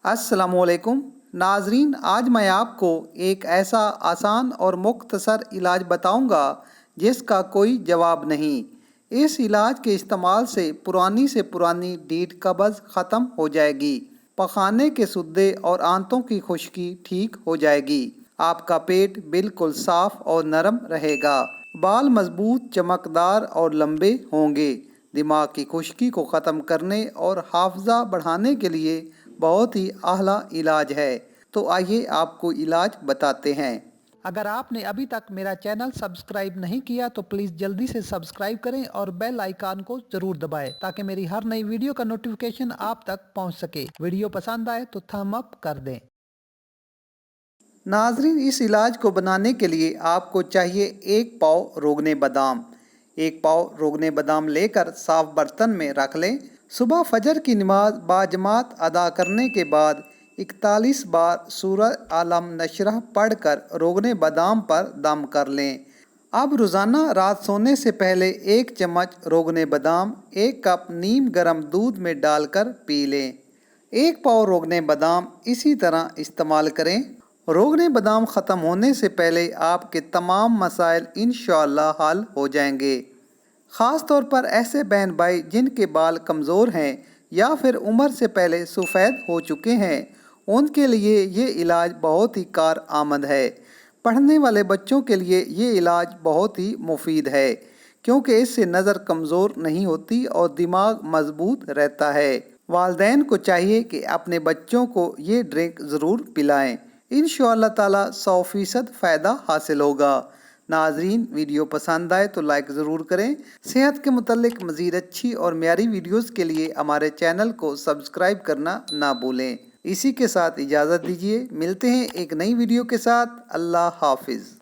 अस्सलाम वालेकुम नाजरीन, आज मैं आपको एक ऐसा आसान और मुख्तसर इलाज बताऊंगा जिसका कोई जवाब नहीं। इस इलाज के इस्तेमाल से पुरानी रीढ़ कब्ज़ ख़त्म हो जाएगी, पखाने के सुद्दे और आंतों की खुश्की ठीक हो जाएगी। आपका पेट बिल्कुल साफ और नरम रहेगा, बाल मजबूत, चमकदार और लंबे होंगे। दिमाग की खुश्की को ख़त्म करने और हाफजा बढ़ाने के लिए बहुत ही आला इलाज है। तो आइए आपको इलाज बताते हैं। अगर आपने अभी तक मेरा चैनल सब्सक्राइब नहीं किया तो प्लीज़ जल्दी से सब्सक्राइब करें और बेल आइकन को ज़रूर दबाएं ताकि मेरी हर नई वीडियो का नोटिफिकेशन आप तक पहुंच सके। वीडियो पसंद आए तो थम अप कर दें। नाजरीन, इस इलाज को बनाने के लिए आपको चाहिए 1 पाव रोगने बादाम। 1 पाव रोगने बादाम लेकर साफ बर्तन में रख लें। सुबह फजर की नमाज बाजमात अदा करने के बाद 41 बार सूरह आलम नशरह पढ़कर रोगने बादाम पर दम कर लें। अब रोज़ाना रात सोने से पहले 1 चम्मच रोगने बादाम 1 कप नीम गर्म दूध में डालकर पी लें। 1 पाव रोगने बादाम इसी तरह इस्तेमाल करें। रोगने बादाम ख़त्म होने से पहले आपके तमाम मसाइल इंशाअल्लाह हल हो जाएंगे। ख़ास तौर पर ऐसे बहन भाई जिनके बाल कमज़ोर हैं या फिर उम्र से पहले सफ़ेद हो चुके हैं, उनके लिए ये इलाज बहुत ही कारआमद है। पढ़ने वाले बच्चों के लिए ये इलाज बहुत ही मुफीद है क्योंकि इससे नज़र कमज़ोर नहीं होती और दिमाग मजबूत रहता है। वालिदैन को चाहिए कि अपने बच्चों को ये ड्रिंक ज़रूर पिलाएं। इंशाअल्लाह ताला 100% फ़ायदा हासिल होगा। नाजरीन, वीडियो पसंद आए तो लाइक ज़रूर करें। सेहत के मुतल्लिक मज़ीद अच्छी और म्यारी वीडियोज़ के लिए हमारे चैनल को सब्सक्राइब करना ना भूलें। इसी के साथ इजाज़त दीजिए, मिलते हैं एक नई वीडियो के साथ। अल्लाह हाफिज़।